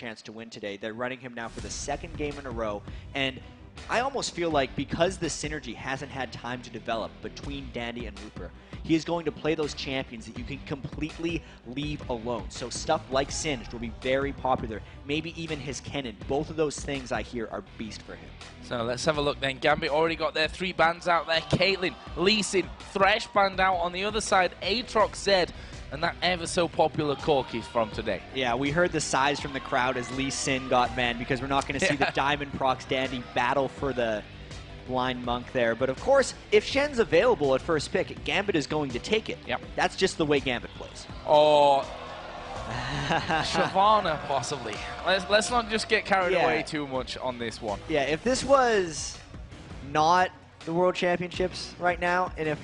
chance to win today. They're running him now for the second game in a row, and I almost feel like because the synergy hasn't had time to develop between Dandy and Looper, he is going to play those champions that you can completely leave alone. So stuff like Singed will be very popular. Maybe even his Kennen. Both of those things I hear are beast for him. So let's have a look then. Gambit already got their 3 bans out there. Caitlyn, Lee Sin, Thresh banned out on the other side. Aatrox Zed, and that ever so popular Corki from today. Yeah, we heard the sighs from the crowd as Lee Sin got banned because we're not going to see the Diamond Procs Dandy battle for the blind monk there. But of course, if Shen's available at first pick, Gambit is going to take it. Yep. That's just the way Gambit plays. Or Shyvana, possibly. Let's not just get carried away too much on this one. Yeah, if this was not the World Championships right now, and if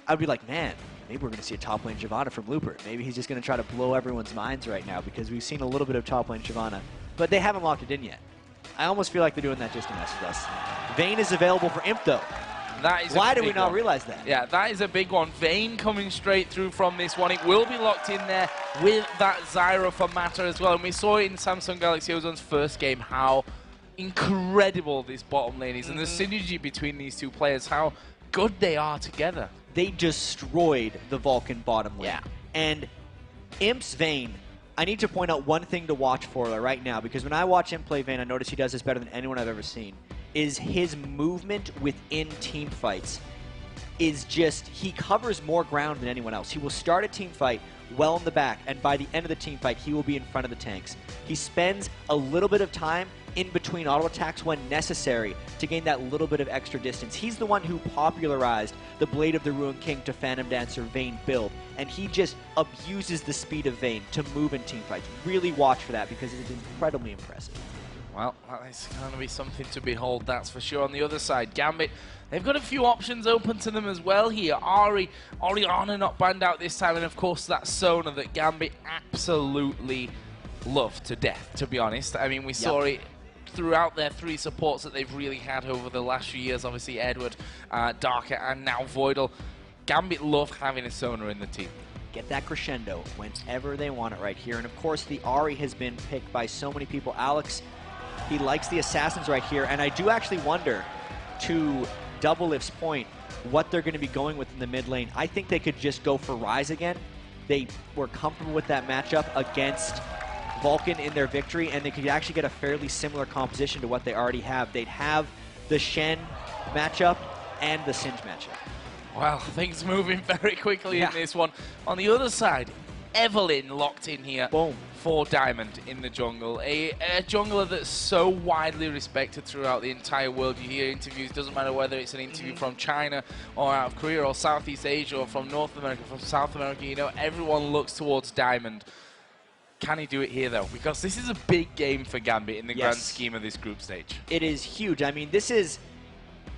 I'd be like, man, maybe we're going to see a top lane Shyvana from Looper. Maybe he's just going to try to blow everyone's minds right now because we've seen a little bit of top lane Shyvana, but they haven't locked it in yet. I almost feel like they're doing that just to mess with us. Vayne is available for Imp, though. That is Why do we not realize that? Yeah, that is a big one. Vayne coming straight through from this one. It will be locked in there with that Zyra for Matter as well. And we saw it in Samsung Galaxy Ozone's first game how incredible this bottom lane is. And the synergy between these two players, how good they are together. They destroyed the Vulcan bottom lane. Yeah. And Imp's Vayne, I need to point out one thing to watch for right now, because when I watch him play Vayne, I notice he does this better than anyone I've ever seen, is his movement within team fights is just, he covers more ground than anyone else. He will start a team fight well in the back, and by the end of the team fight, he will be in front of the tanks. He spends a little bit of time in between auto attacks when necessary to gain that little bit of extra distance. He's the one who popularized the Blade of the Ruined King to Phantom Dancer Vayne build, and he just abuses the speed of Vayne to move in team fights. Really watch for that because it is incredibly impressive. Well, that is going to be something to behold, that's for sure. On the other side, Gambit, they've got a few options open to them as well here. Orianna not banned out this time, and of course that Sona that Gambit absolutely loved to death, to be honest. I mean, we saw it throughout their 3 supports that they've really had over the last few years. Obviously, Edward, Darker, and now Voidal. Gambit love having a Sona in the team. Get that crescendo whenever they want it right here. And of course, the Ahri has been picked by so many people. Alex, he likes the Assassins right here. And I do actually wonder, to Doublelift's point, what they're going to be going with in the mid lane. I think they could just go for Ryze again. They were comfortable with that matchup against Vulcan in their victory, and they could actually get a fairly similar composition to what they already have. They'd have the Shen matchup and the Singed matchup. Well, things moving very quickly in this one. On the other side, Evelynn locked in here for Diamond in the jungle. A jungler that's so widely respected throughout the entire world. You hear interviews, doesn't matter whether it's an interview from China or out of Korea or Southeast Asia or from North America, from South America, you know, everyone looks towards Diamond. Can he do it here, though? Because this is a big game for Gambit in the grand scheme of this group stage. It is huge. I mean, this is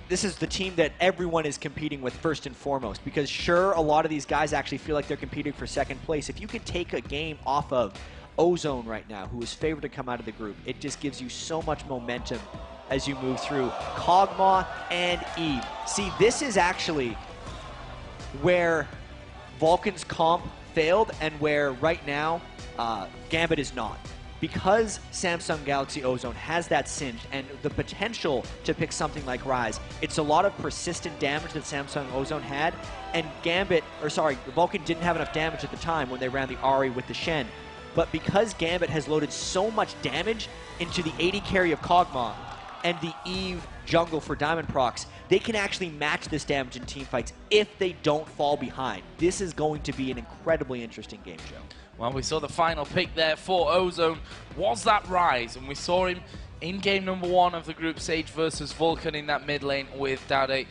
the team that everyone is competing with first and foremost, because sure, a lot of these guys actually feel like they're competing for second place. If you could take a game off of Ozone right now, who is favored to come out of the group, it just gives you so much momentum as you move through. Kog'Maw and Eve. See, this is actually where Vulcan's comp failed and where right now Gambit is not. Because Samsung Galaxy Ozone has that Singed and the potential to pick something like Ryze, it's a lot of persistent damage that Samsung Ozone had, and Vulcan didn't have enough damage at the time when they ran the Ahri with the Shen. But because Gambit has loaded so much damage into the 80 carry of Kog'Maw and the Eve jungle for Diamond Procs, they can actually match this damage in team fights if they don't fall behind. This is going to be an incredibly interesting game, Joe. Well, we saw the final pick there for Ozone was that Ryze, and we saw him in game number 1 of the group stage versus Vulcan in that mid lane with Dowday,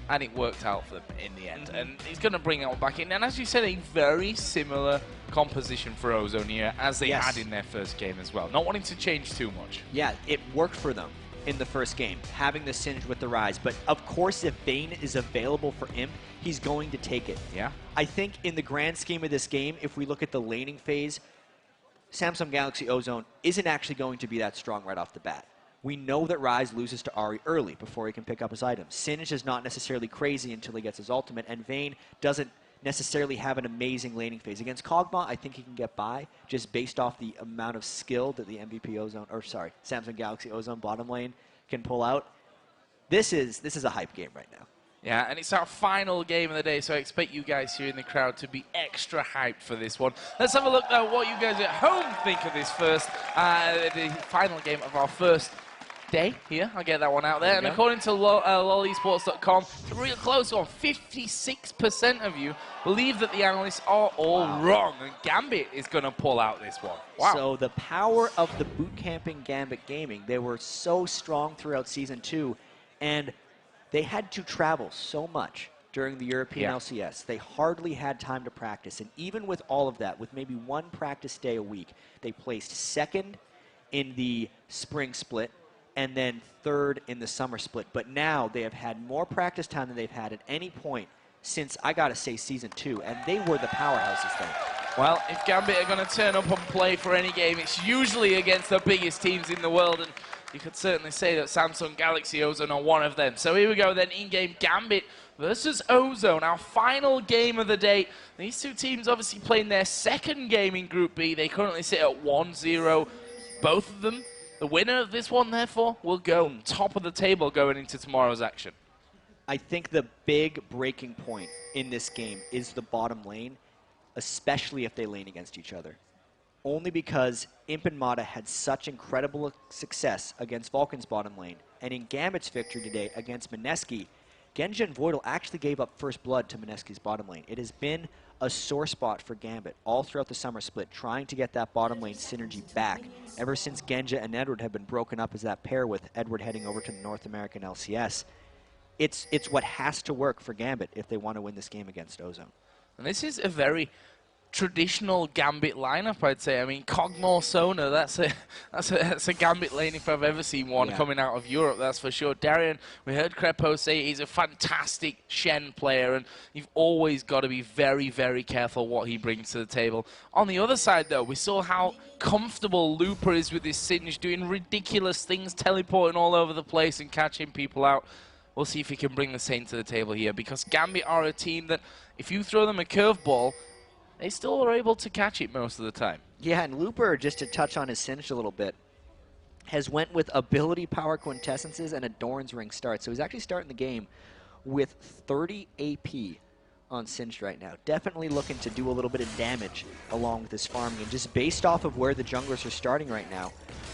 and it worked out for them in the end. And he's going to bring that one back in. And as you said, a very similar composition for Ozone here as they had in their first game as well. Not wanting to change too much. Yeah, it worked for them in the first game, having the Singed with the Ryze. But of course, if Vayne is available for Imp, he's going to take it. Yeah. I think in the grand scheme of this game, if we look at the laning phase, Samsung Galaxy Ozone isn't actually going to be that strong right off the bat. We know that Ryze loses to Ahri early before he can pick up his items. Singed is not necessarily crazy until he gets his ultimate, and Vayne doesn't necessarily have an amazing laning phase. Against Kog'Maw, I think he can get by just based off the amount of skill that the MVP Ozone, or sorry, Samsung Galaxy Ozone bottom lane can pull out. This is a hype game right now. Yeah, and it's our final game of the day, so I expect you guys here in the crowd to be extra hyped for this one. Let's have a look at what you guys at home think of this first, the final game of our first day here. I'll get that one out there. And according to lolesports.com, it's a real close one. 56% of you believe that the analysts are all wrong, and Gambit is going to pull out this one. Wow. So the power of the boot camping Gambit Gaming, they were so strong throughout Season 2, and they had to travel so much during the European LCS. They hardly had time to practice. And even with all of that, with maybe one practice day a week, they placed second in the spring split and then third in the summer split. But now they have had more practice time than they've had at any point since, I got to say, Season 2. And they were the powerhouses then. Well, if Gambit are going to turn up and play for any game, it's usually against the biggest teams in the world. And you could certainly say that Samsung Galaxy Ozone are one of them. So here we go then, in-game Gambit versus Ozone, our final game of the day. These two teams obviously playing their second game in Group B. They currently sit at 1-0, both of them. The winner of this one, therefore, will go top of the table going into tomorrow's action. I think the big breaking point in this game is the bottom lane, especially if they lane against each other. Only because Imp and Mata had such incredible success against Vulcan's bottom lane. And in Gambit's victory today against Mineski, Genja and Voidal actually gave up first blood to Mineski's bottom lane. It has been a sore spot for Gambit all throughout the summer split, trying to get that bottom lane synergy back ever since Genja and Edward have been broken up as that pair, with Edward heading over to the North American LCS. It's what has to work for Gambit if they want to win this game against Ozone. And this is a very traditional Gambit lineup, I'd say. I mean, Kog'Maw Sona, that's a Gambit lane if I've ever seen one coming out of Europe, that's for sure. Darian, we heard Crepo say he's a fantastic Shen player, and you've always got to be very, very careful what he brings to the table. On the other side, though, we saw how comfortable Looper is with his Singe, doing ridiculous things, teleporting all over the place and catching people out. We'll see if he can bring the same to the table here, because Gambit are a team that, if you throw them a curveball, they still are able to catch it most of the time. Yeah, and Looper, just to touch on his Singe a little bit, has went with ability power quintessences and a Doran's Ring start. So he's actually starting the game with 30 AP on Singed right now. Definitely looking to do a little bit of damage along with his farming. And just based off of where the junglers are starting right now,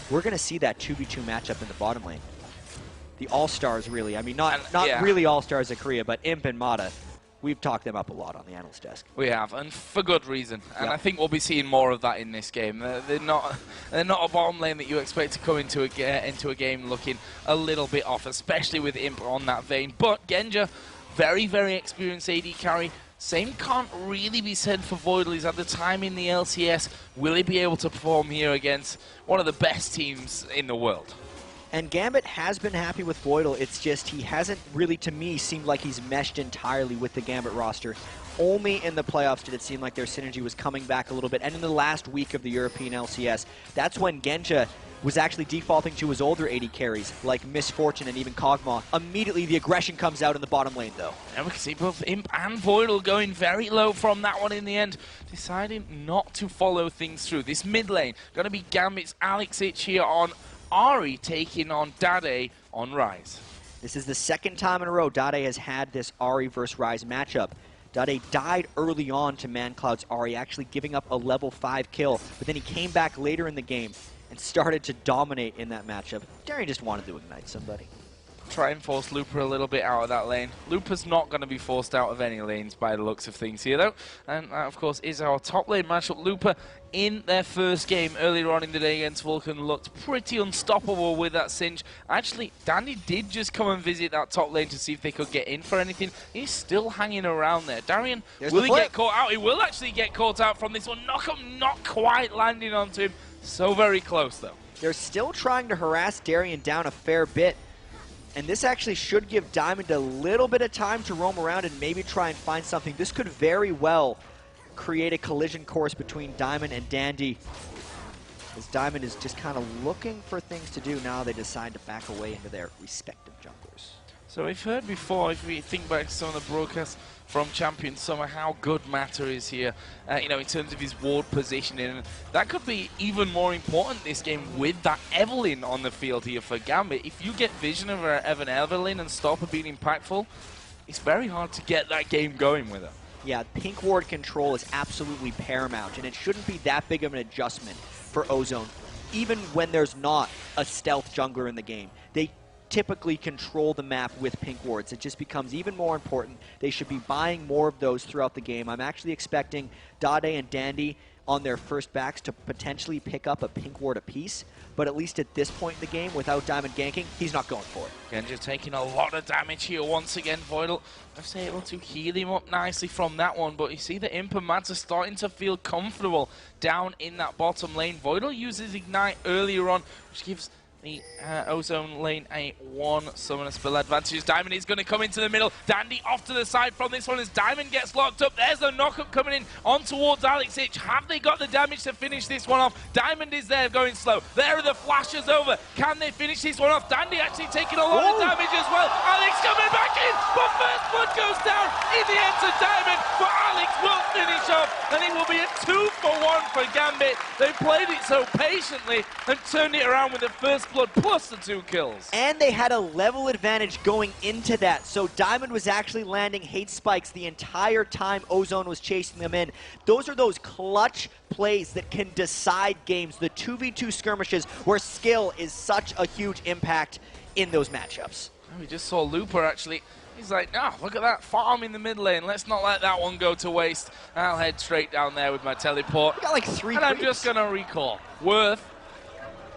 we're going to see that 2v2 matchup in the bottom lane. The All-Stars, really. I mean, not really All-Stars at Korea, but Imp and Mata. We've talked them up a lot on the analyst desk. We have, and for good reason. And I think we'll be seeing more of that in this game. They're not a bottom lane that you expect to come into a game looking a little bit off, especially with Imp on that vein. But Genja, very, very experienced AD carry. Same can't really be said for Voidal. He's had the time in the LCS. Will he be able to perform here against one of the best teams in the world? And Gambit has been happy with Voidal. It's just he hasn't really, to me, seemed like he's meshed entirely with the Gambit roster. Only in the playoffs did it seem like their synergy was coming back a little bit. And in the last week of the European LCS, that's when Genja was actually defaulting to his older AD carries, like Misfortune and even Kog'Maw. Immediately, the aggression comes out in the bottom lane, though. And we can see both Imp and Voidal going very low from that one in the end, deciding not to follow things through. This mid lane, going to be Gambit's Alex Ich here on Ari taking on Dade on Rise. This is the second time in a row Dade has had this Ari versus Rise matchup. Dade died early on to ManCloud's Ari, actually giving up a level 5 kill, but then he came back later in the game and started to dominate in that matchup. Darian just wanted to ignite somebody. Try and force Looper a little bit out of that lane. Looper's not going to be forced out of any lanes by the looks of things here, though. And that, of course, is our top lane matchup. Looper, in their first game earlier on in the day against Vulcan, looked pretty unstoppable with that Singe. Actually, Dandy did just come and visit that top lane to see if they could get in for anything. He's still hanging around there. Darian, will he get caught out? He will actually get caught out from this one. Knockup not quite landing onto him. So very close, though. They're still trying to harass Darian down a fair bit. And this actually should give Diamond a little bit of time to roam around and maybe try and find something. This could very well create a collision course between Diamond and Dandy, as Diamond is just kind of looking for things to do. Now they decide to back away into their respective junglers. So we've heard before, if we think back to some of the broadcasts from Champion Summer, how good Mata is here, you know, in terms of his ward positioning. And that could be even more important this game with that Evelyn on the field here for Gambit. If you get vision of an Evelyn and stop her being impactful, it's very hard to get that game going with her. Yeah, pink ward control is absolutely paramount, and it shouldn't be that big of an adjustment for Ozone, even when there's not a stealth jungler in the game. They typically control the map with pink wards. It just becomes even more important. They should be buying more of those throughout the game. I'm actually expecting Dade and Dandy on their first backs to potentially pick up a pink ward apiece, but at least at this point in the game, without Diamond ganking, he's not going for it. Genji taking a lot of damage here once again. Voidal was able to heal him up nicely from that one, but you see the Imp and Mata starting to feel comfortable down in that bottom lane. Voidal uses Ignite earlier on, which gives the Ozone lane a 1 summoner spell advantage. Diamond is going to come into the middle. Dandy off to the side from this one as Diamond gets locked up. There's a knockup coming in on towards Alex Ich. Have they got the damage to finish this one off? Diamond is there going slow. There are the flashes over. Can they finish this one off? Dandy actually taking a lot of damage as well. Alex coming back in, but first blood goes down in the end to Diamond, but Alex will finish off, and it will be a 2-for-1 for Gambit. They played it so patiently and turned it around with the first blood plus the 2 kills. And they had a level advantage going into that. So Diamond was actually landing hate spikes the entire time Ozone was chasing them in. Those are those clutch plays that can decide games. The 2v2 skirmishes where skill is such a huge impact in those matchups. We just saw Looper actually. He's like, no, look at that farm in the mid lane. Let's not let that one go to waste. I'll head straight down there with my teleport. We got like 3 and I'm just going to recall. Worth.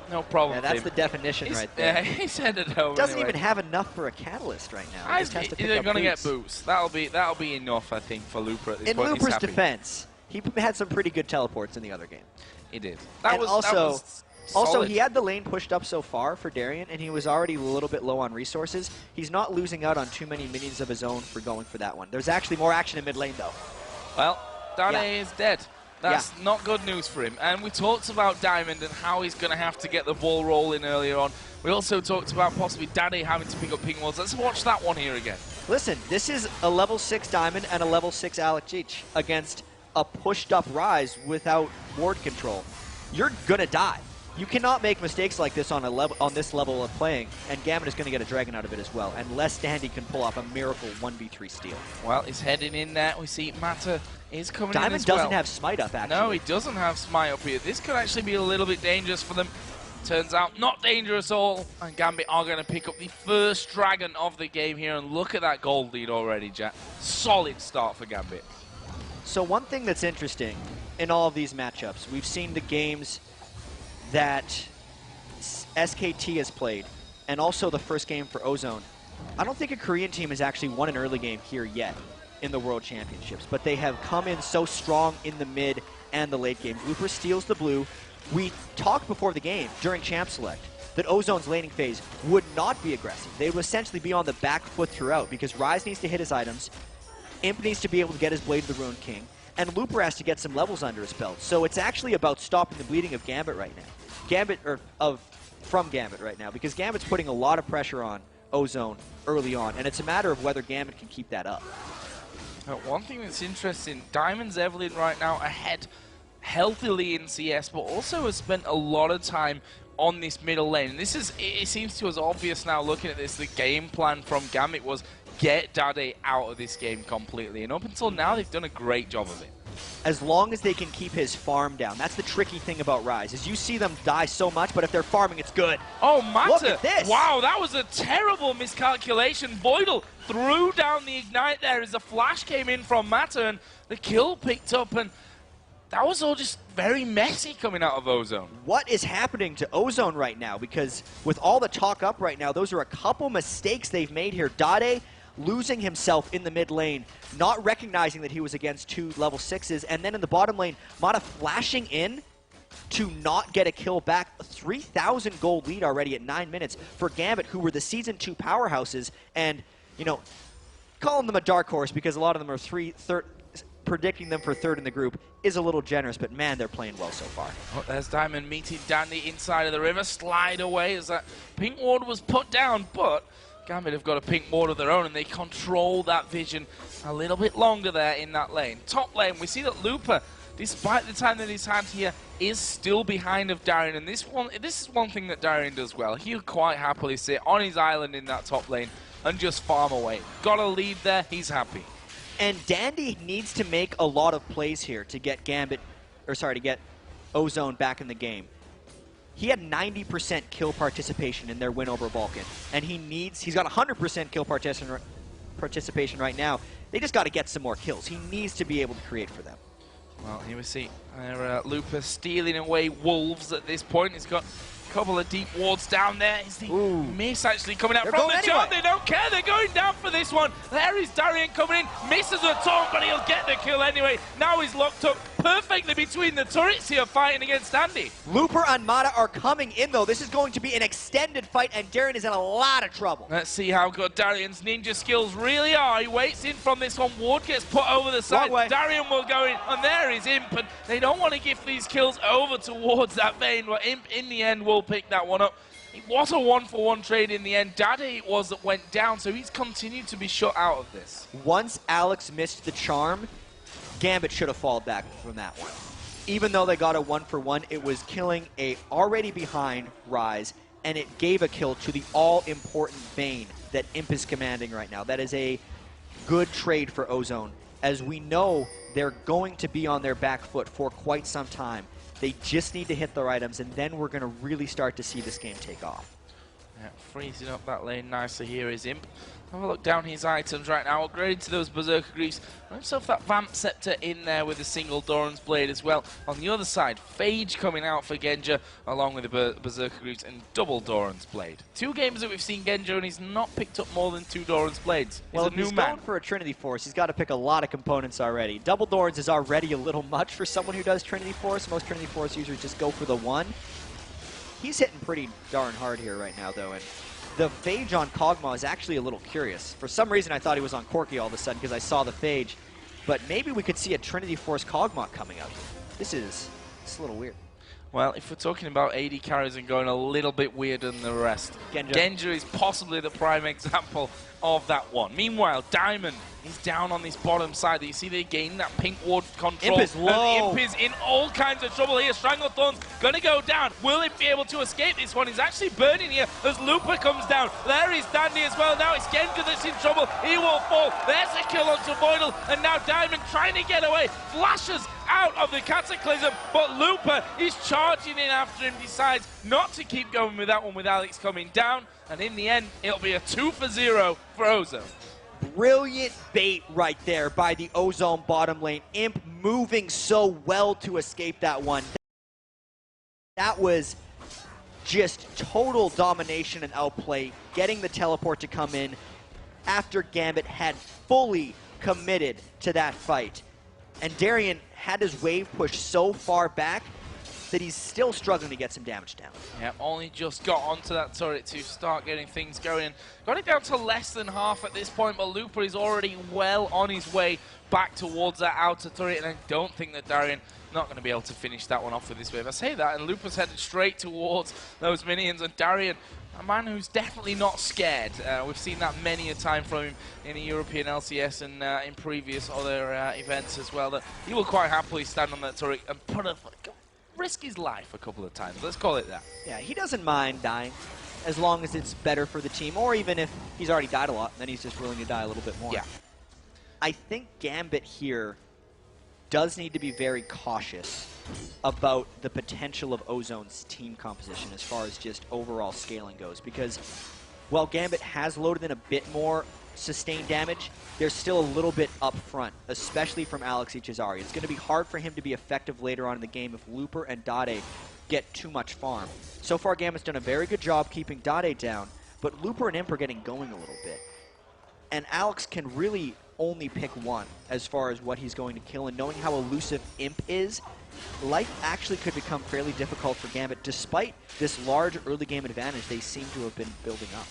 No problem. Yeah, that's the definition right there. Yeah, he's headed home. Doesn't anyway. even have enough for a catalyst right now. They're going to get boosts. That'll be enough, I think, for Looper at this point. In Looper's defense, he had some pretty good teleports in the other game. He did. Also, he had the lane pushed up so far for Darien, and he was already a little bit low on resources. He's not losing out on too many minions of his own for going for that one. There's actually more action in mid lane, though. Well, Dane is dead. That's not good news for him. And we talked about Diamond and how he's going to have to get the ball rolling earlier on. We also talked about possibly Dade having to pick up ping walls. Let's watch that one here again. Listen, this is a level 6 Diamond and a level 6 Alex Ich against a pushed up Rise without ward control. You're going to die. You cannot make mistakes like this on this level of playing, and Gambit is going to get a Dragon out of it as well, unless Dandy can pull off a miracle 1v3 steal. Well, he's heading in there. We see Mata is coming Diamond in as well. doesn't have Smite up, actually. No, he doesn't have Smite up here. This could actually be a little bit dangerous for them. Turns out, not dangerous at all, and Gambit are going to pick up the first Dragon of the game here, and look at that gold lead already, Jack. Solid start for Gambit. So one thing that's interesting in all of these matchups, we've seen the games that SKT has played, and also the first game for Ozone. I don't think a Korean team has actually won an early game here yet in the World Championships, but they have come in so strong in the mid and the late game. Looper steals the blue. We talked before the game, during Champ Select, that Ozone's laning phase would not be aggressive. They would essentially be on the back foot throughout, because Rise needs to hit his items, Imp needs to be able to get his Blade of the Ruined King, and Looper has to get some levels under his belt. So it's actually about stopping the bleeding of Gambit right now. From Gambit right now, because Gambit's putting a lot of pressure on Ozone early on, and it's a matter of whether Gambit can keep that up. One thing that's interesting, Diamond's Evelyn right now ahead healthily in CS, but also has spent a lot of time on this middle lane. And it seems to us obvious now looking at this, the game plan from Gambit was get Dade out of this game completely. And up until now, they've done a great job of it. As long as they can keep his farm down. That's the tricky thing about Rise, is you see them die so much, but if they're farming, it's good. Oh, Mata! Look at this! Wow, that was a terrible miscalculation. Voidal threw down the Ignite there as a flash came in from Mata, and the kill picked up, and that was all just very messy coming out of Ozone. What is happening to Ozone right now? Because with all the talk up right now, those are a couple mistakes they've made here. Dade losing himself in the mid lane, not recognizing that he was against 2 level 6s, and then in the bottom lane, Mata flashing in to not get a kill back. 3,000 gold lead already at 9 minutes for Gambit, who were the Season 2 powerhouses, and, you know, calling them a dark horse because a lot of them are predicting them for 3rd in the group is a little generous, but man, they're playing well so far. Oh, there's Diamond meeting Dandy inside of the river, slide away as that pink ward was put down, but Gambit have got a pink ward of their own, and they control that vision a little bit longer there in that lane. Top lane, we see that Looper, despite the time that he's had here, is still behind of Darien, and this is one thing that Darien does well. He'll quite happily sit on his island in that top lane and just farm away. Got a lead there, he's happy. And Dandy needs to make a lot of plays here to get to get Ozone back in the game. He had 90% kill participation in their win over Vulcan, and he's got 100% kill participation right now. They just got to get some more kills. He needs to be able to create for them. Well, here we see Looper stealing away Wolves at this point. He's got a couple of deep wards down there. Is the miss actually coming out from the jump? They don't care. They're going down for this one. There is Darien coming in. Misses a taunt, but he'll get the kill anyway. Now he's locked up perfectly between the turrets here fighting against Andy. Looper and Mata are coming in, though. This is going to be an extended fight, and Darien is in a lot of trouble. Let's see how good Darien's ninja skills really are. He waits in from this one. Ward gets put over the side. Darien will go in, and there is Imp, and they don't want to give these kills over towards that Vayne, but Imp in the end will pick that one up. It was a 1-for-1 trade in the end. Dade it was that went down, so he's continued to be shut out of this. Once Alex missed the charm, Gambit should have fallen back from that one. Even though they got a 1-for-1, it was killing a already behind Ryze, and it gave a kill to the all-important Vayne that Imp is commanding right now. That is a good trade for Ozone, as we know they're going to be on their back foot for quite some time. They just need to hit their items, and then we're going to really start to see this game take off. Yeah, freezing up that lane nicely here is Imp. Have a look down his items right now, upgraded to those Berserker Greaves. Himself that Vamp Scepter in there with a single Doran's Blade as well. On the other side, Phage coming out for Genja, along with the Berserker Greaves and double Doran's Blade. 2 games that we've seen Genja, and he's not picked up more than 2 Doran's Blades. Well, if he's going for a Trinity Force, he's got to pick a lot of components already. Double Dorans is already a little much for someone who does Trinity Force. Most Trinity Force users just go for the 1. He's hitting pretty darn hard here right now, though, and the Phage on Kog'Maw is actually a little curious. For some reason, I thought he was on Corki all of a sudden because I saw the Phage, but maybe we could see a Trinity Force Kog'Maw coming up. This is a little weird. Well, if we're talking about AD carries and going a little bit weirder than the rest, Genja is possibly the prime example of that one. Meanwhile, Diamond is down on this bottom side. You see they gain that pink ward control. Imp is low. Imp is in all kinds of trouble here. Stranglethorn's going to go down. Will it be able to escape this one? He's actually burning here as Looper comes down. There is Dandy as well. Now it's Genja that's in trouble. He will fall. There's a kill onto Voidal. And now Diamond trying to get away. Flashes out of the Cataclysm, but Looper is charging in after him, decides not to keep going with that one with Alex coming down, and in the end, it'll be a 2-for-0 for Ozone. Brilliant bait right there by the Ozone bottom lane. Imp moving so well to escape that one. That was just total domination and outplay, getting the teleport to come in after Gambit had fully committed to that fight. And Darien had his wave pushed so far back that he's still struggling to get some damage down. Yeah, only just got onto that turret to start getting things going. Got it down to less than half at this point, but Looper is already well on his way back towards that outer turret, and I don't think that Darien not going to be able to finish that one off with this wave. I say that, and Looper's headed straight towards those minions, and Darien, a man who's definitely not scared. We've seen that many a time from him in the European LCS and in previous other events as well, that he will quite happily stand on that turret and risk his life a couple of times. Let's call it that. Yeah, he doesn't mind dying as long as it's better for the team, or even if he's already died a lot, then he's just willing to die a little bit more. Yeah. I think Gambit here does need to be very cautious about the potential of Ozone's team composition as far as just overall scaling goes, because while Gambit has loaded in a bit more sustained damage, there's still a little bit up front, especially from Alex Ichizari. It's going to be hard for him to be effective later on in the game if Looper and Dade get too much farm. So far, Gambit's done a very good job keeping Dade down, but Looper and Imp are getting going a little bit. And Alex can really only pick one as far as what he's going to kill, and knowing how elusive Imp is, life actually could become fairly difficult for Gambit, despite this large early game advantage they seem to have been building up.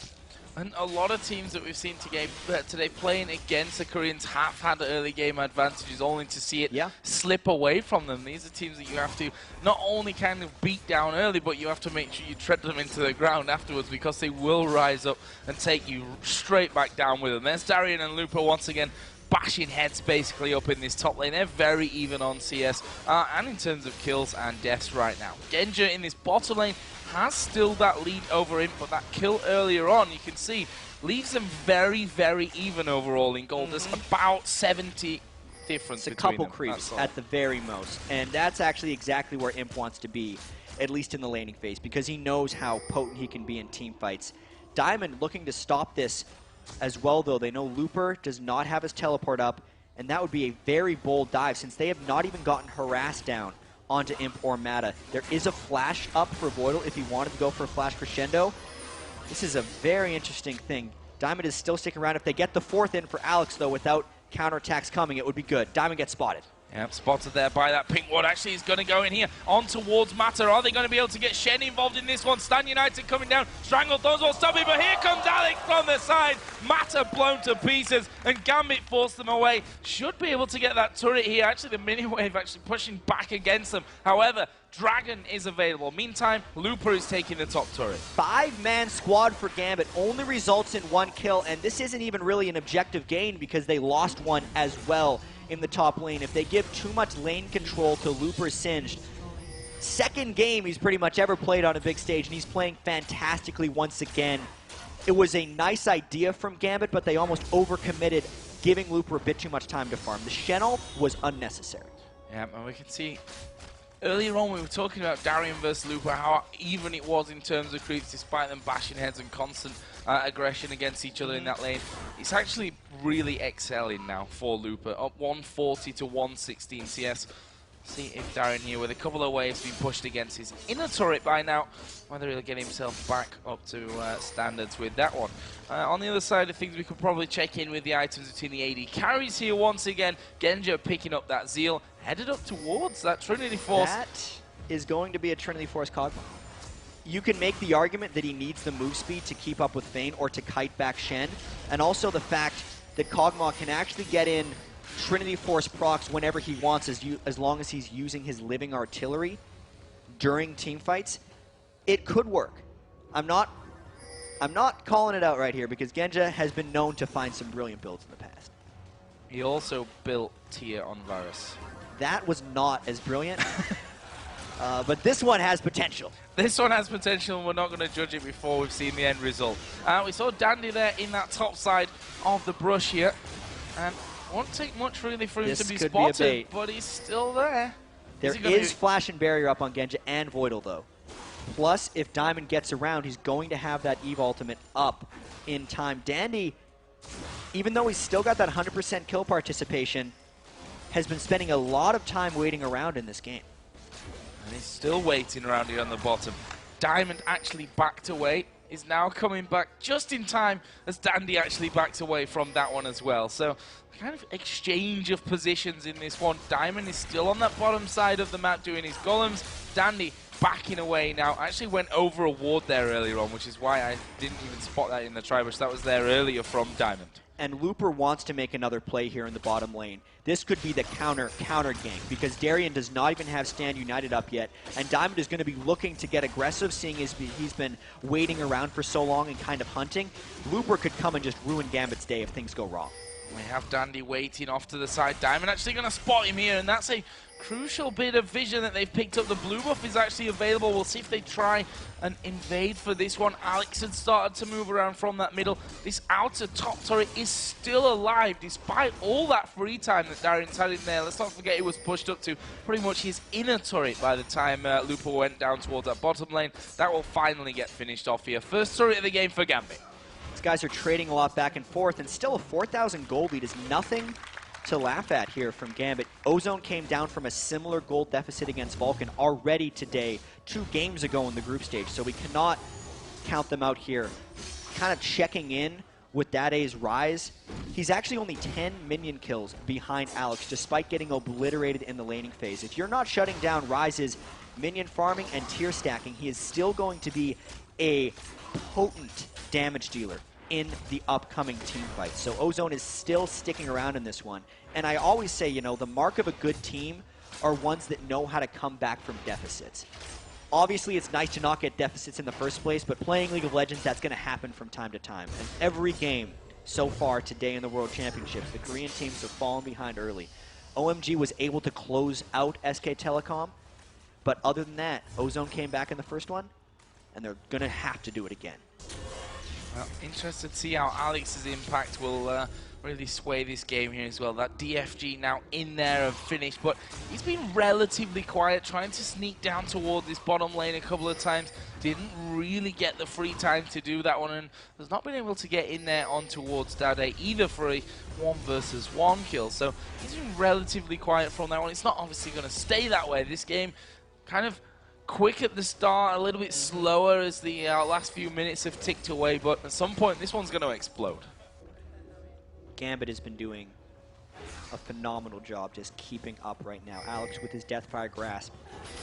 And a lot of teams that we've seen today playing against the Koreans have had early game advantages, only to see it slip away from them. These are teams that you have to not only kind of beat down early, but you have to make sure you tread them into the ground afterwards, because they will rise up and take you straight back down with them. There's Darian and Lupa once again, bashing heads basically up in this top lane. They're very even on CS and in terms of kills and deaths right now. Genja in this bottom lane has still that lead over him, but that kill earlier on, you can see, leaves them very, very even overall in gold. There's about 70 difference between them. It's a couple creeps at the very most, and that's actually exactly where Imp wants to be, at least in the laning phase, because he knows how potent he can be in team fights. Diamond looking to stop this as well, though. They know Looper does not have his teleport up, and that would be a very bold dive since they have not even gotten harassed down onto Imp or Mata. There is a flash up for Voidal if he wanted to go for a flash crescendo. This is a very interesting thing. Diamond is still sticking around. If they get the fourth in for Alex, though, without counterattacks coming, it would be good. Diamond gets spotted. Yep, spotted there by that pink ward. Actually, he's going to go in here on towards Mata. Are they going to be able to get Shen involved in this one? Stan United coming down. Strangle Thorns will stop it, but here comes Alex from the side. Mata blown to pieces, and Gambit forced them away. Should be able to get that turret here. Actually, the mini-wave actually pushing back against them. However, Dragon is available. Meantime, Looper is taking the top turret. 5-man squad for Gambit only results in 1 kill, and this isn't even really an objective gain because they lost one as well in the top lane. If they give too much lane control to Looper Singed, second game he's pretty much ever played on a big stage, and he's playing fantastically once again. It was a nice idea from Gambit, but they almost overcommitted, giving Looper a bit too much time to farm. The Shen ult was unnecessary. Yeah, and we can see earlier on we were talking about Darian versus Looper, how even it was in terms of creeps, despite them bashing heads and constant aggression against each other in that lane. It's actually really excelling now for Looper, up 140 to 116 CS. See if Darian here, with a couple of waves being pushed against his inner turret by now, whether he'll get himself back up to standards with that one. On the other side of things, we could probably check in with the items between the AD carries here once again. Genja picking up that Zeal, headed up towards that Trinity Force. That is going to be a Trinity Force Kog'Maw. You can make the argument that he needs the move speed to keep up with Vayne or to kite back Shen, and also the fact that Kog'Maw can actually get in Trinity Force procs whenever he wants, as long as he's using his living artillery during team fights. It could work. I'm not calling it out right here because Genja has been known to find some brilliant builds in the past. He also built Tia on Varus. That was not as brilliant, but this one has potential. This one has potential, and we're not going to judge it before we've seen the end result. We saw Dandy there in that top side of the brush here, and won't take much really for him to be spotted, but he's still there. There is Flash and Barrier up on Genja and Voidal, though. Plus, if Diamond gets around, he's going to have that Eve ultimate up in time. Dandy, even though he's still got that 100% kill participation, has been spending a lot of time waiting around in this game. And he's still waiting around here on the bottom. Diamond actually backed away, is now coming back just in time as Dandy actually backs away from that one as well. So, kind of exchange of positions in this one. Diamond is still on that bottom side of the map doing his golems. Dandy backing away now. Actually went over a ward there earlier on, which is why I didn't even spot that in the Tribush. That was there earlier from Diamond. And Looper wants to make another play here in the bottom lane. This could be the counter gank because Darian does not even have Stand United up yet, and Diamond is going to be looking to get aggressive, seeing as he's been waiting around for so long and kind of hunting. Looper could come and just ruin Gambit's day if things go wrong. We have Dandy waiting off to the side. Diamond actually going to spot him here, and that's a crucial bit of vision that they've picked up. The blue buff is actually available. We'll see if they try and invade for this one. Alex had started to move around from that middle. This outer top turret is still alive despite all that free time that Darian's had in there. Let's not forget it was pushed up to pretty much his inner turret by the time Looper went down towards that bottom lane. That will finally get finished off here. First turret of the game for Gambit. These guys are trading a lot back and forth, and still a 4,000 gold lead is nothing to laugh at here from Gambit. Ozone came down from a similar gold deficit against Vulcan already today, 2 games ago in the group stage, so we cannot count them out here. Kind of checking in with Dade's rise. He's actually only 10 minion kills behind Alex, despite getting obliterated in the laning phase. If you're not shutting down Rise's minion farming and tier stacking, he is still going to be a potent damage dealer in the upcoming team fight. So Ozone is still sticking around in this one. And I always say, you know, the mark of a good team are ones that know how to come back from deficits. Obviously, it's nice to not get deficits in the first place, but playing League of Legends, that's going to happen from time to time. And every game so far today in the World Championships, the Korean teams have fallen behind early. OMG was able to close out SK Telecom, but other than that, Ozone came back in the first one, and they're going to have to do it again. Well, interested to see how Alex's impact will really sway this game here as well. That DFG now in there and finished, but he's been relatively quiet, trying to sneak down toward this bottom lane a couple of times. Didn't really get the free time to do that one, and has not been able to get in there on towards Dade either for a 1 versus 1 kill. So he's been relatively quiet from that one. It's not obviously going to stay that way. This game kind of quick at the start, a little bit slower as the last few minutes have ticked away, but at some point this one's going to explode. Gambit has been doing a phenomenal job just keeping up right now. Alex with his Deathfire Grasp,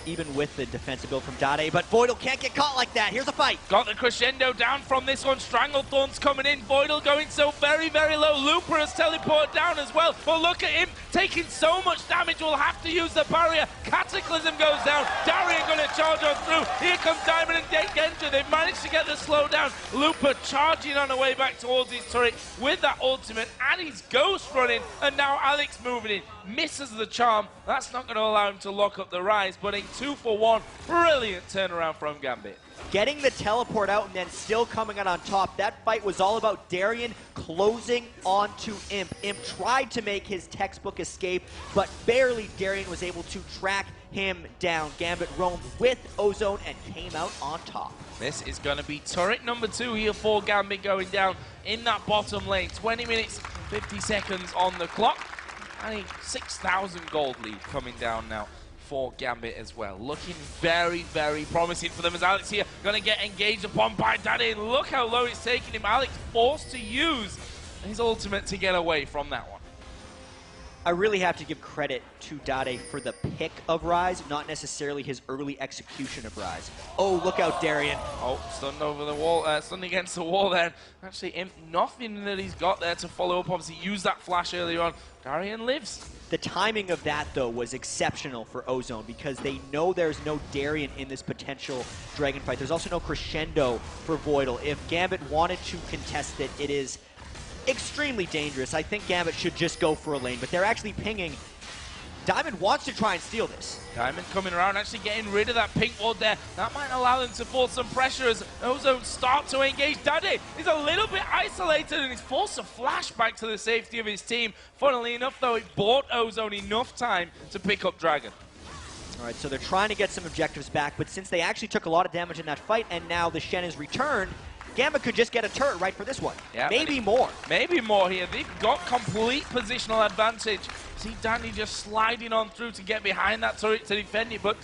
even with the defensive build from Dade, but Voidal can't get caught like that. Here's a fight. Got the crescendo down from this one. Stranglethorn's coming in. Voidal going so very, very low. Looper has teleported down as well. But look at him taking so much damage. Will have to use the barrier. Cataclysm goes down. Darian going to charge on through. Here comes Diamond and Genja. They've managed to get the slowdown. Looper charging on the way back towards his turret with that ultimate and his ghost running. And now Alex moving in. Misses the charm. That's not going to allow him to lock up the rise, but a 2-for-1. Brilliant turnaround from Gambit. Getting the teleport out and then still coming out on top. That fight was all about Darian closing onto Imp. Imp tried to make his textbook escape, but barely Darian was able to track him down. Gambit roamed with Ozone and came out on top. This is going to be turret number 2 here for Gambit going down in that bottom lane. 20 minutes, 50 seconds on the clock. And a 6,000 gold lead coming down now for Gambit as well. Looking very, very promising for them as Alex here going to get engaged upon by Dade. Look how low it's taking him. Alex forced to use his ultimate to get away from that one. I really have to give credit to Dade for the pick of Rise, not necessarily his early execution of Rise. Oh, look out, Darian. Oh, stunned over the wall, stunned against the wall there. Actually, Imp, nothing that he's got there to follow up. Obviously, used that flash earlier on. Darian lives. The timing of that, though, was exceptional for Ozone because they know there's no Darian in this potential Dragon fight. There's also no crescendo for Voidal. If Gambit wanted to contest it, it is extremely dangerous. I think Gambit should just go for a lane, but they're actually pinging. Diamond wants to try and steal this. Diamond coming around, actually getting rid of that pink ward there. That might allow them to force some pressure as Ozone start to engage. Dade is a little bit isolated and he's forced a flash back to the safety of his team. Funnily enough, though, it bought Ozone enough time to pick up Dragon. All right, so they're trying to get some objectives back, but since they actually took a lot of damage in that fight and now the Shen is returned, Gambit could just get a turret right for this one. Yeah, maybe more. Maybe more here. They've got complete positional advantage. See Danny just sliding on through to get behind that turret to defend it, but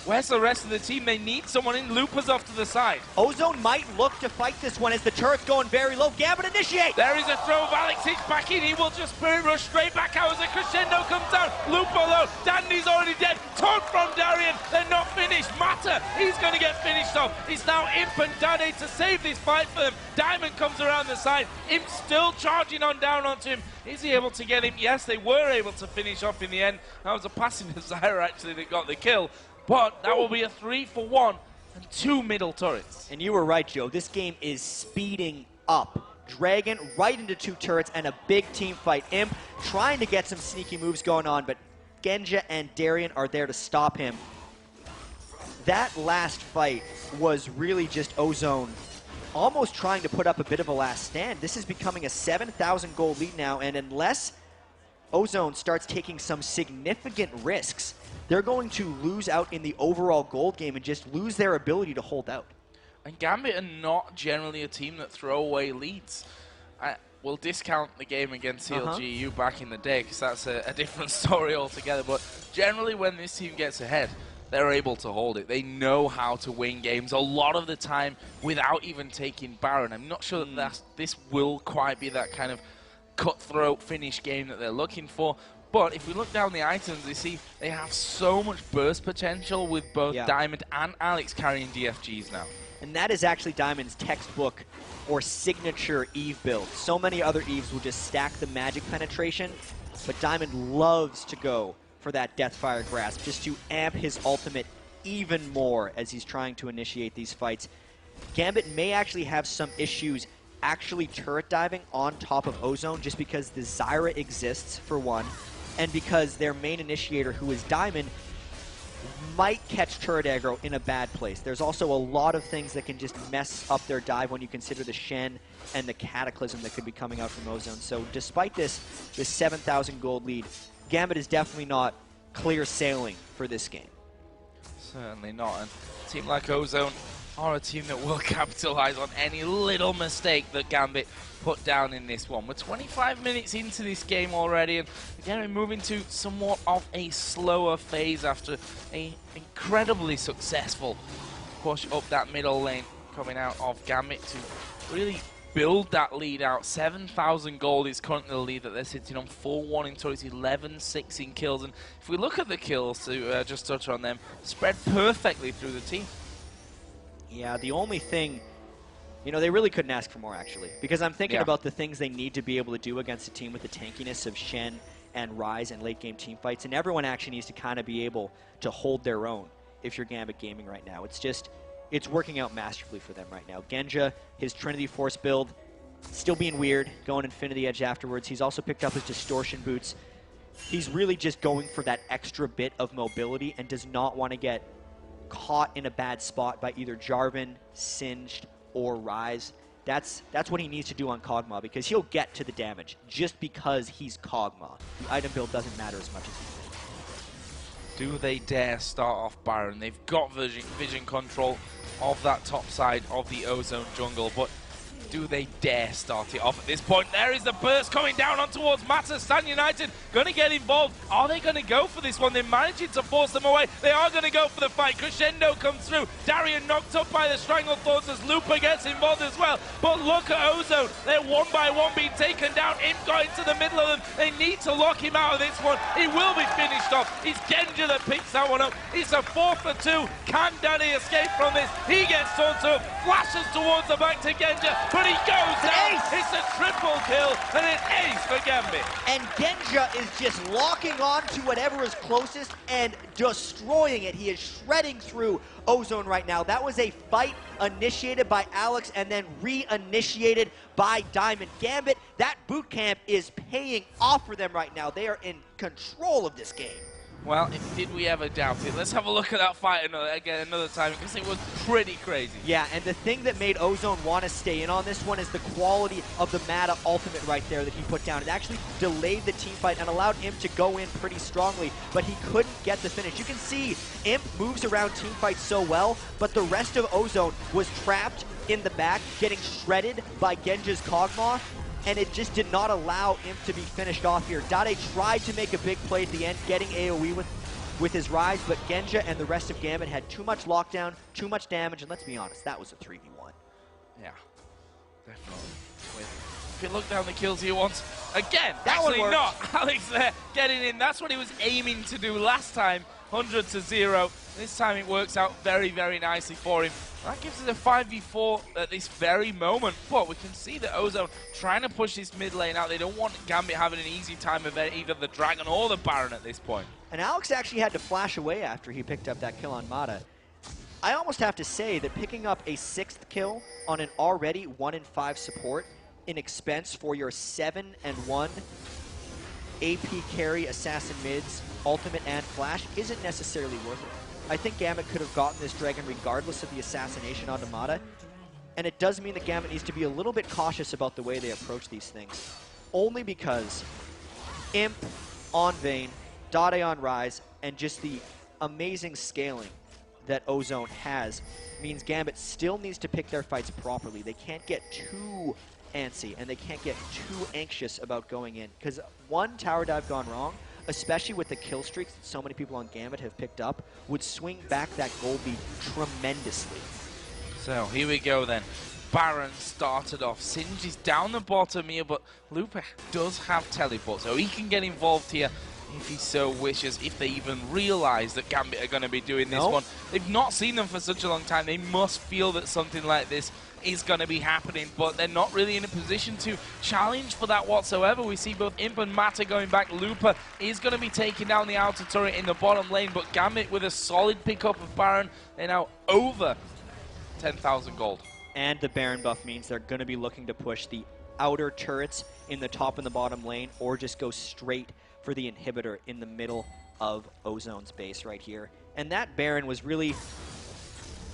where's the rest of the team? They need someone in. Looper's off to the side. Ozone might look to fight this one as the turret's going very low. Gambit initiate! There is a throw of Alex. He's back in. He will just spirit rush straight back out as the crescendo comes down. Looper low. Danny's already dead. Taunt from Darian. They're not finished. Matter. He's going to get finished off. It's now Imp and Dade to save this fight for them. Diamond comes around the side. Imp still charging on down onto him. Is he able to get him? Yes, they were able to finish off in the end. That was a passing desire actually that got the kill. But that will be a 3-for-1 and 2 middle turrets. And you were right, Joe. This game is speeding up. Dragon right into 2 turrets and a big team fight. Imp trying to get some sneaky moves going on, but Genja and Darian are there to stop him. That last fight was really just Ozone almost trying to put up a bit of a last stand. This is becoming a 7,000 gold lead now, and unless Ozone starts taking some significant risks, they're going to lose out in the overall gold game and just lose their ability to hold out. And Gambit are not generally a team that throw away leads. We'll discount the game against CLGU back in the day because that's a different story altogether. But generally when this team gets ahead, they're able to hold it. They know how to win games a lot of the time without even taking Baron. I'm not sure that this will quite be that kind of cutthroat finish game that they're looking for. But if we look down the items, we see they have so much burst potential with both Diamond and Alex carrying DFGs now. And that is actually Diamond's textbook or signature Eve build. So many other Eves will just stack the magic penetration, but Diamond loves to go for that Deathfire Grasp just to amp his ultimate even more as he's trying to initiate these fights. Gambit may actually have some issues actually turret diving on top of Ozone just because the Zyra exists, for one, and because their main initiator, who is Diamond, might catch turret aggro in a bad place. There's also a lot of things that can just mess up their dive when you consider the Shen and the Cataclysm that could be coming out from Ozone. So despite this 7,000 gold lead, Gambit is definitely not clear sailing for this game. Certainly not. And a team like Ozone are a team that will capitalize on any little mistake that Gambit put down in this one. We're 25 minutes into this game already, and again we're moving to somewhat of a slower phase after an incredibly successful push up that middle lane coming out of Gambit to really build that lead out. 7,000 gold is currently the lead that they're sitting on. 4-1 in total, 11-6 in kills, and if we look at the kills, to just touch on them, spread perfectly through the team. Yeah, the only thing, you know, they really couldn't ask for more, actually. Because I'm thinking about the things they need to be able to do against a team with the tankiness of Shen and Ryze and late-game team fights. And everyone actually needs to kind of be able to hold their own if you're Gambit Gaming right now. It's just, it's working out masterfully for them right now. Genja, his Trinity Force build, still being weird, going Infinity Edge afterwards. He's also picked up his Distortion Boots. He's really just going for that extra bit of mobility and does not want to get caught in a bad spot by either Jarvan, Singed, or Ryze. That's what he needs to do on Kog'Maw, because he'll get to the damage just because he's Kog'Maw. The item build doesn't matter as much as he thinks. Do they dare start off Baron? They've got vision control of that top side of the Ozone jungle, but do they dare start it off at this point? There is the burst coming down on towards Mata. Stan United going to get involved. Are they going to go for this one? They're managing to force them away. They are going to go for the fight. Crescendo comes through. Darian knocked up by the Strangled Thorns as Lupa gets involved as well. But look at Ozone. They're one by one being taken down. Imp got into the middle of them. They need to lock him out of this one. He will be finished off. It's Genja that picks that one up. It's a 4-for-2. Can Danny escape from this? He gets torn to, flashes towards the back to Genja, but he goes down. It's a triple kill and an ace for Gambit. And Genja is just locking on to whatever is closest and destroying it. He is shredding through Ozone right now. That was a fight initiated by Alex and then re-initiated by Diamond. Gambit, that boot camp is paying off for them right now. They are in control of this game. Well, did we ever doubt it? Let's have a look at that fight another time, because it was pretty crazy. Yeah, and the thing that made Ozone want to stay in on this one is the quality of the Mata ultimate right there that he put down. It actually delayed the team fight and allowed Imp to go in pretty strongly, but he couldn't get the finish. You can see Imp moves around team fights so well, but the rest of Ozone was trapped in the back, getting shredded by Genja's Kog'Maw, and it just did not allow Imp to be finished off here. Dade tried to make a big play at the end, getting AoE with his Ryze, but Genja and the rest of Gambit had too much lockdown, too much damage, and let's be honest, that was a 3v1. Yeah, definitely. If you look down the kills here once, again, that actually one not. Alex there getting in. That's what he was aiming to do last time, 100-0. This time it works out very, very nicely for him. That gives us a 5v4 at this very moment, but we can see that Ozone trying to push this mid lane out. They don't want Gambit having an easy time of either the Dragon or the Baron at this point. And Alex actually had to flash away after he picked up that kill on Mata. I almost have to say that picking up a 6th kill on an already 1-in-5 support in expense for your 7-1 AP carry assassin mids, ultimate and flash isn't necessarily worth it. I think Gambit could have gotten this Dragon regardless of the assassination onto Mata, and it does mean that Gambit needs to be a little bit cautious about the way they approach these things. Only because Imp on Vayne, Dade on Ryze, and just the amazing scaling that Ozone has means Gambit still needs to pick their fights properly. They can't get too antsy, and they can't get too anxious about going in, because one tower dive gone wrong, especially with the kill streaks that so many people on Gambit have picked up, would swing back that gold lead tremendously. So here we go then. Baron started off. Singed is down the bottom here, but Lupa does have teleport, so he can get involved here if he so wishes, if they even realize that Gambit are going to be doing this one. They've not seen them for such a long time. They must feel that something like this is going to be happening, but they're not really in a position to challenge for that whatsoever. We see both Imp and Mata going back. Looper is going to be taking down the outer turret in the bottom lane, but Gambit with a solid pickup of Baron. They're now over 10,000 gold. And the Baron buff means they're going to be looking to push the outer turrets in the top and the bottom lane, or just go straight for the inhibitor in the middle of Ozone's base right here. And that Baron was really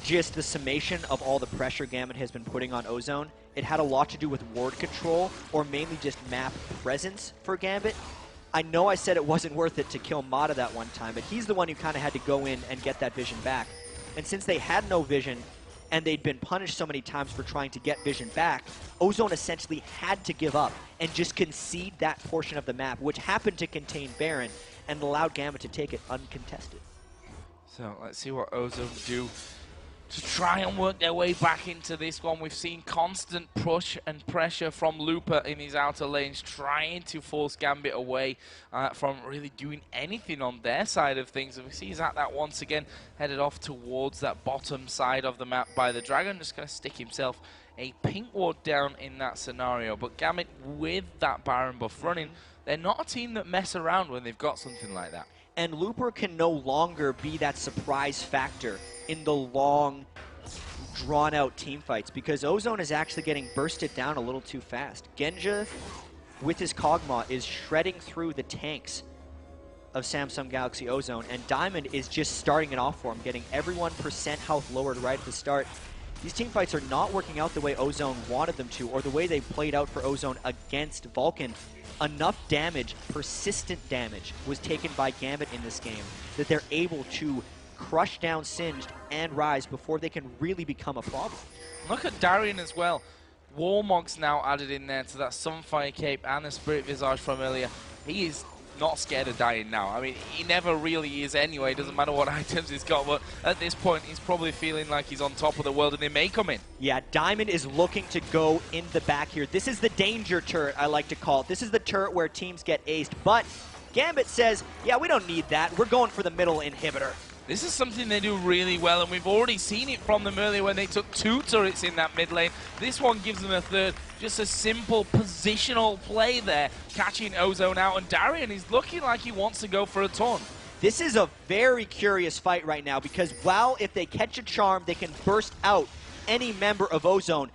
just the summation of all the pressure Gambit has been putting on Ozone. It had a lot to do with ward control, or mainly just map presence for Gambit. I know I said it wasn't worth it to kill Mata that one time, but he's the one who kind of had to go in and get that vision back. And since they had no vision, and they'd been punished so many times for trying to get vision back, Ozone essentially had to give up and just concede that portion of the map, which happened to contain Baron, and allowed Gambit to take it uncontested. So let's see what Ozone do to try and work their way back into this one. We've seen constant push and pressure from Looper in his outer lanes, trying to force Gambit away from really doing anything on their side of things. And we see that once again headed off towards that bottom side of the map by the Dragon, just going to stick himself a pink ward down in that scenario. But Gambit, with that Baron buff running, they're not a team that mess around when they've got something like that. And Looper can no longer be that surprise factor in the long, drawn-out team fights, because Ozone is actually getting bursted down a little too fast. Genja, with his Kog'Maw, is shredding through the tanks of Samsung Galaxy Ozone, and Diamond is just starting it off for him, getting everyone % health lowered right at the start. These team fights are not working out the way Ozone wanted them to, or the way they played out for Ozone against Vulcan. Enough damage, persistent damage, was taken by Gambit in this game that they're able to crush down Singed and Rise before they can really become a problem. Look at Darien as well. Warmog's now added in there to that Sunfire Cape and the Spirit Visage from earlier. He is not scared of dying now. I mean, he never really is anyway. Doesn't matter what items he's got, but at this point, he's probably feeling like he's on top of the world, and he may come in. Yeah, Diamond is looking to go in the back here. This is the danger turret, I like to call it. This is the turret where teams get aced, but Gambit says, yeah, we don't need that. We're going for the middle inhibitor. This is something they do really well, and we've already seen it from them earlier when they took 2 turrets in that mid lane. This one gives them a third. Just a simple positional play there, catching Ozone out, and Darien is looking like he wants to go for a taunt. This is a very curious fight right now, because while if they catch a charm, they can burst out any member of Ozone,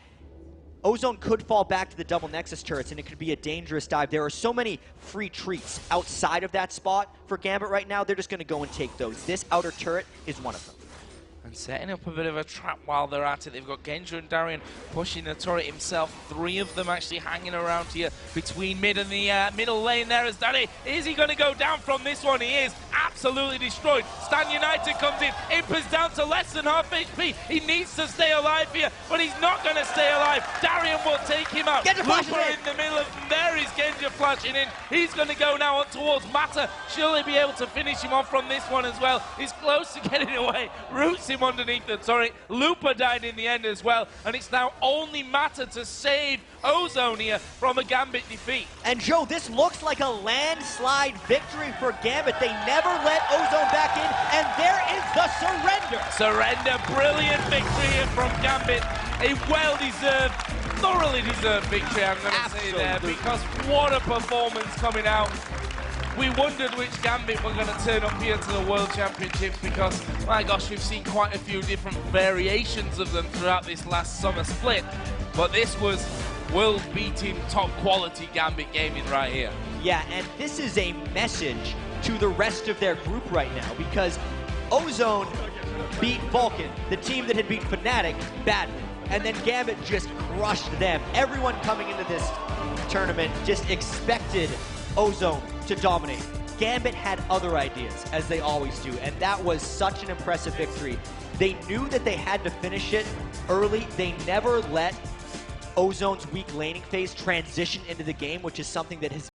Ozone could fall back to the double Nexus turrets, and it could be a dangerous dive. There are so many free treats outside of that spot for Gambit right now. They're just going to go and take those. This outer turret is one of them. And setting up a bit of a trap while they're at it. They've got Genja and Darien pushing the turret himself. 3 of them actually hanging around here between mid and the middle lane there as Danny. Is he going to go down from this one? He is absolutely destroyed. Stan United comes in. Imp is down to less than half HP. He needs to stay alive here, but he's not going to stay alive. Darien will take him out. Looper in the middle of them. There is Genja flashing in. He's going to go now on towards Mata. Surely be able to finish him off from this one as well. He's close to getting away. Roots him underneath the turret. Looper died in the end as well, and it's now only Mata to save Ozone here from a Gambit defeat. And Joe, this looks like a landslide victory for Gambit. They never let Ozone back in, and there is the surrender. Surrender, brilliant victory here from Gambit. A well-deserved, thoroughly deserved victory, I'm going to say there, because what a performance coming out. We wondered which Gambit were going to turn up here to the World Championships, because, my gosh, we've seen quite a few different variations of them throughout this last summer split. But this was world-beating, top-quality Gambit gaming right here. Yeah, and this is a message to the rest of their group right now, because Ozone beat Vulcan, the team that had beat Fnatic, badly. And then Gambit just crushed them. Everyone coming into this tournament just expected Ozone to dominate. Gambit had other ideas, as they always do, and that was such an impressive victory. They knew that they had to finish it early. They never let Ozone's weak laning phase transition into the game, which is something that has